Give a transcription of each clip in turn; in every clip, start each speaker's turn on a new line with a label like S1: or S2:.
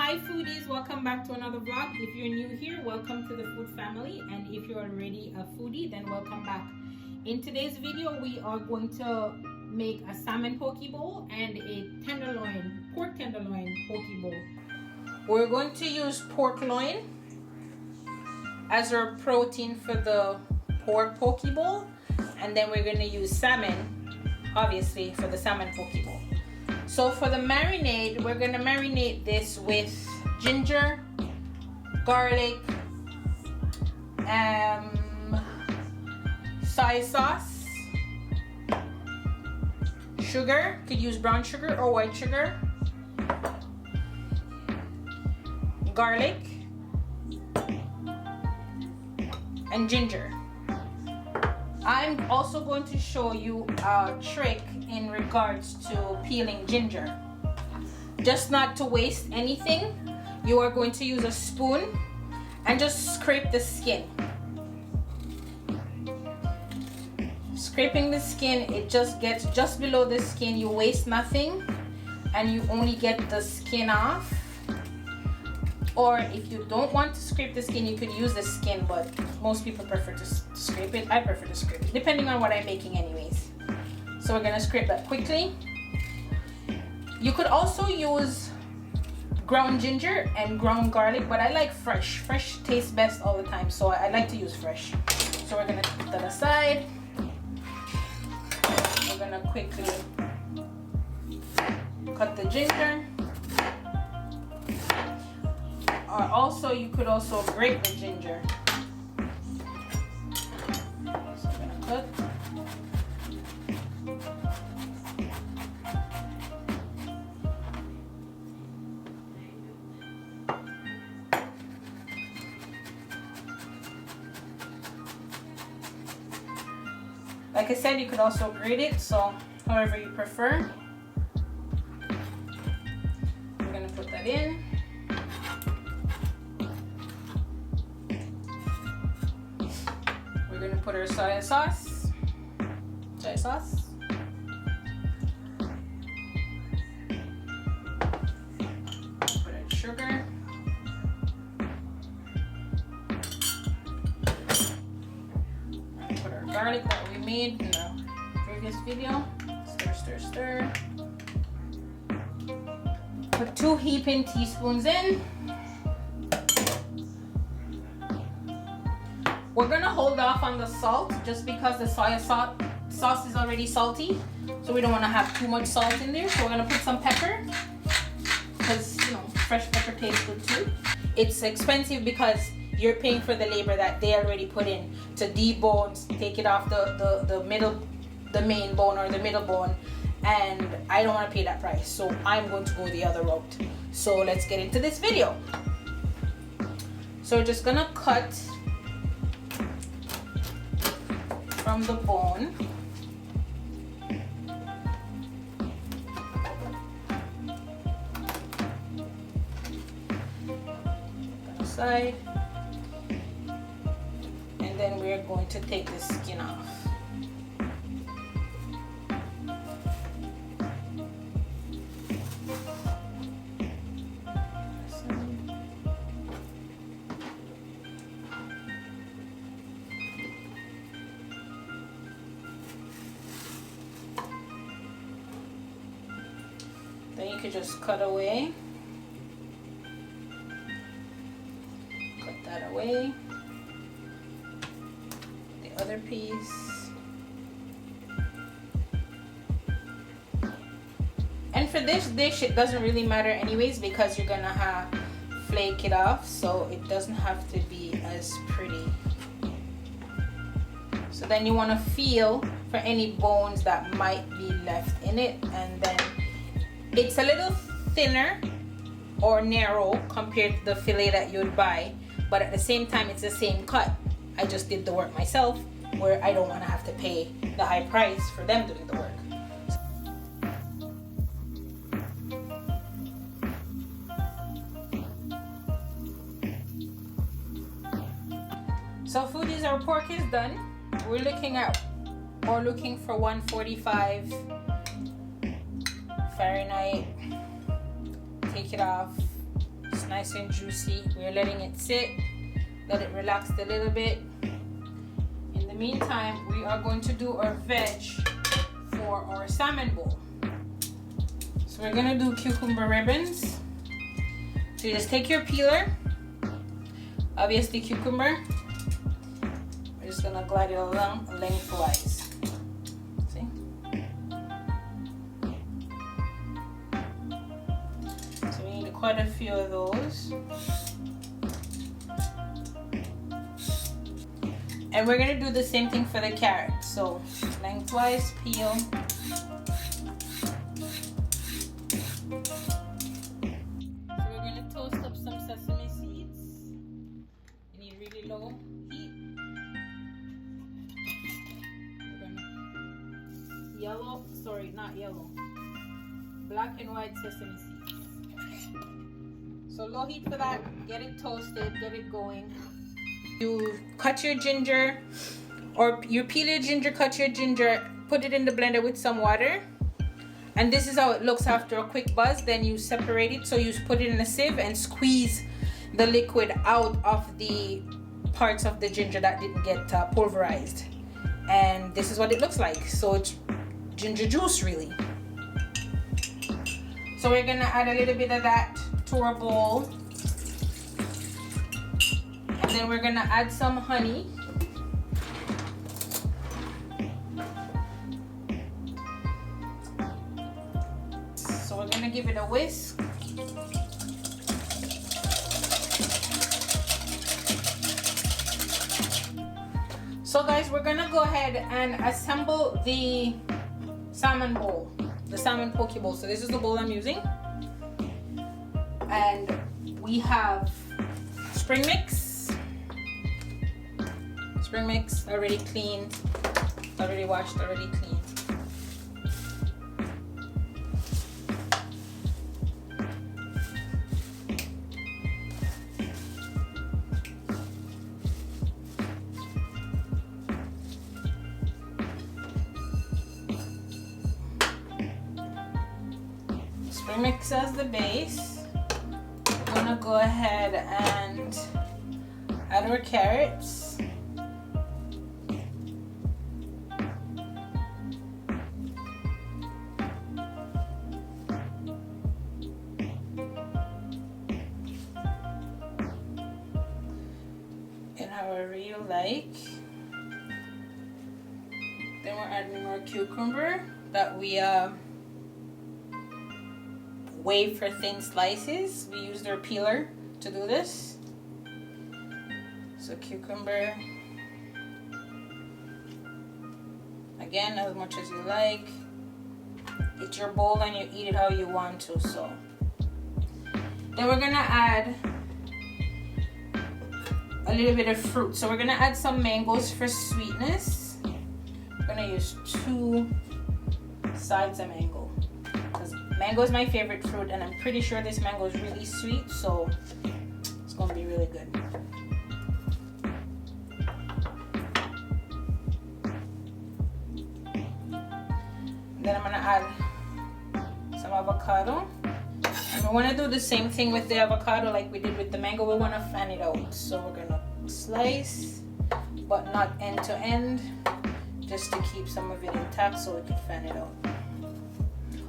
S1: Hi foodies, welcome back to another vlog. If you're new here, welcome to the food family, and if you're already a foodie, then welcome back. In today's video, we are going to make a salmon poke bowl and a pork tenderloin poke bowl. We're going to use pork loin as our protein for the pork poke bowl, and then we're going to use salmon, obviously, for the salmon poke bowl. So for the marinade, we're going to marinate this with ginger, garlic, soy sauce, sugar, could use brown sugar or white sugar, garlic, and ginger. I'm also going to show you a trick in regards to peeling ginger. Just not to waste anything, you are going to use a spoon and just scrape the skin. Scraping the skin, it just gets just below the skin. You waste nothing and you only get the skin off. Or if you don't want to scrape the skin, you could use the skin, but most people prefer to scrape it. I prefer to scrape it, depending on what I'm making anyways. So we're gonna scrape that quickly. You could also use ground ginger and ground garlic, but I like fresh. Fresh tastes best all the time, so I like to use fresh. So we're gonna put that aside. We're gonna quickly cut the ginger. Or also, you could also grate the ginger. So I'm gonna cut. Like I said, you could also grate it, so however you prefer. We're gonna put that in. We're gonna put our soy sauce. Put our sugar. Put our garlic that we made in the previous video. Stir, stir, stir. Put 2 heaping teaspoons in. We're gonna hold off on the salt just because the soy sauce is already salty, so we don't want to have too much salt in there. So we're gonna put some pepper because fresh pepper tastes good too. It's expensive because you're paying for the labor that they already put in to debone, take it off the main bone or the middle bone, and I don't want to pay that price, so I'm going to go the other route. So let's get into this video. So we're just gonna cut from the bone. Aside. And then we're going to take the skin off. Then you could just cut away. Cut that away. The other piece. And for this dish, it doesn't really matter anyways because you're gonna flake it off, so it doesn't have to be as pretty. So then you want to feel for any bones that might be left in it, and then it's a little thinner or narrow compared to the fillet that you'd buy, but at the same time it's the same cut. I just did the work myself, where I don't want to have to pay the high price for them doing the work. So foodies, our pork is done. We're looking for 145 Fahrenheit. Take it off, It's nice and juicy. We're letting it sit, let it relax a little bit. In the meantime, we are going to do our veg for our salmon bowl. So we're gonna do cucumber ribbons. So you just take your peeler, obviously cucumber. We're just gonna glide it along lengthwise. See? So we need quite a few of those. And we're gonna do the same thing for the carrot. So lengthwise peel. Black and white sesame seeds. So low heat for that, get it toasted, get it going. You cut your ginger, or you peel your ginger, cut your ginger, put it in the blender with some water. And this is how it looks after a quick buzz. Then you separate it, so you put it in a sieve and squeeze the liquid out of the parts of the ginger that didn't get pulverized. And this is what it looks like. So it's ginger juice really. So we're gonna add a little bit of that to our bowl. And then we're gonna add some honey. So we're gonna give it a whisk. So guys, we're gonna go ahead and assemble the salmon bowl. The salmon poke bowl. So this is the bowl I'm using, and we have spring mix already cleaned, already washed, already cleaned. Mix as the base. We're gonna go ahead and add our carrots. And however you like. Then we're adding our cucumber that we wave for thin slices. We used our peeler to do this. So cucumber, again, as much as you like. It's your bowl and you eat it how you want to. So then we're gonna add a little bit of fruit. So we're gonna add some mangoes for sweetness. We're gonna use 2 sides of mango. Mango is my favorite fruit, and I'm pretty sure this mango is really sweet, so it's gonna be really good. Then I'm gonna add some avocado. And we wanna do the same thing with the avocado like we did with the mango. We wanna fan it out. So we're gonna slice, but not end to end, just to keep some of it intact so we can fan it out.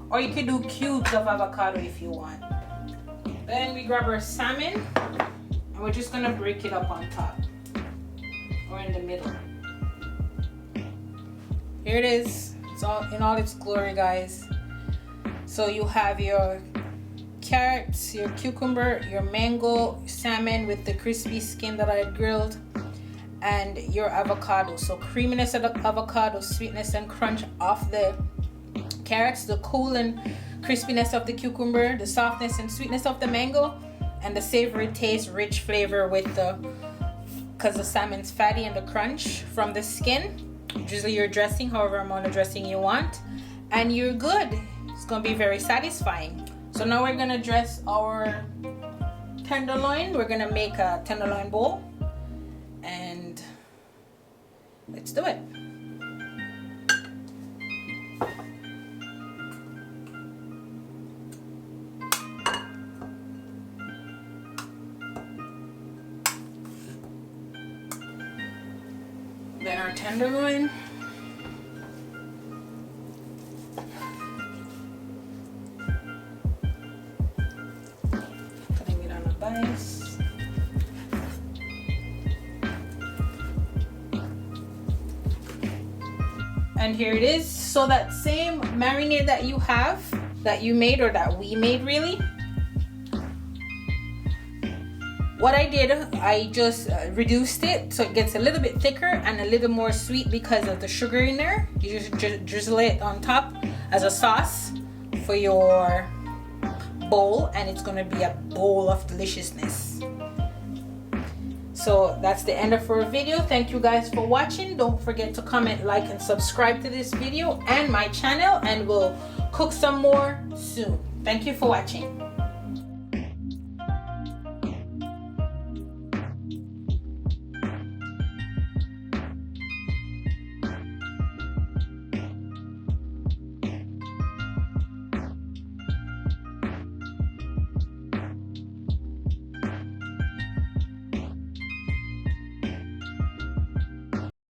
S1: Or you could do cubes of avocado if you want. Then we grab our salmon and we're just gonna break it up on top or in the middle. Here it is. It's all in all its glory, guys. So you have your carrots, your cucumber, your mango, salmon with the crispy skin that I had grilled, and your avocado. So creaminess of the avocado, sweetness and crunch of the carrots, the cool and crispiness of the cucumber, the softness and sweetness of the mango, and the savory taste, rich flavor with the, because the salmon's fatty, and the crunch from the skin. Drizzle your dressing, however amount of dressing you want, and you're good. It's gonna be very satisfying. So now we're gonna dress our tenderloin. We're gonna make a tenderloin bowl, and let's do it. Then our tenderloin. Putting it on a base. And here it is. So that same marinade that you have, that you made, or that we made really, what I did, I just reduced it so it gets a little bit thicker and a little more sweet because of the sugar in there. You just drizzle it on top as a sauce for your bowl, and it's gonna be a bowl of deliciousness. So that's the end of our video. Thank you guys for watching. Don't forget to comment, like, and subscribe to this video and my channel, and we'll cook some more soon. Thank you for watching.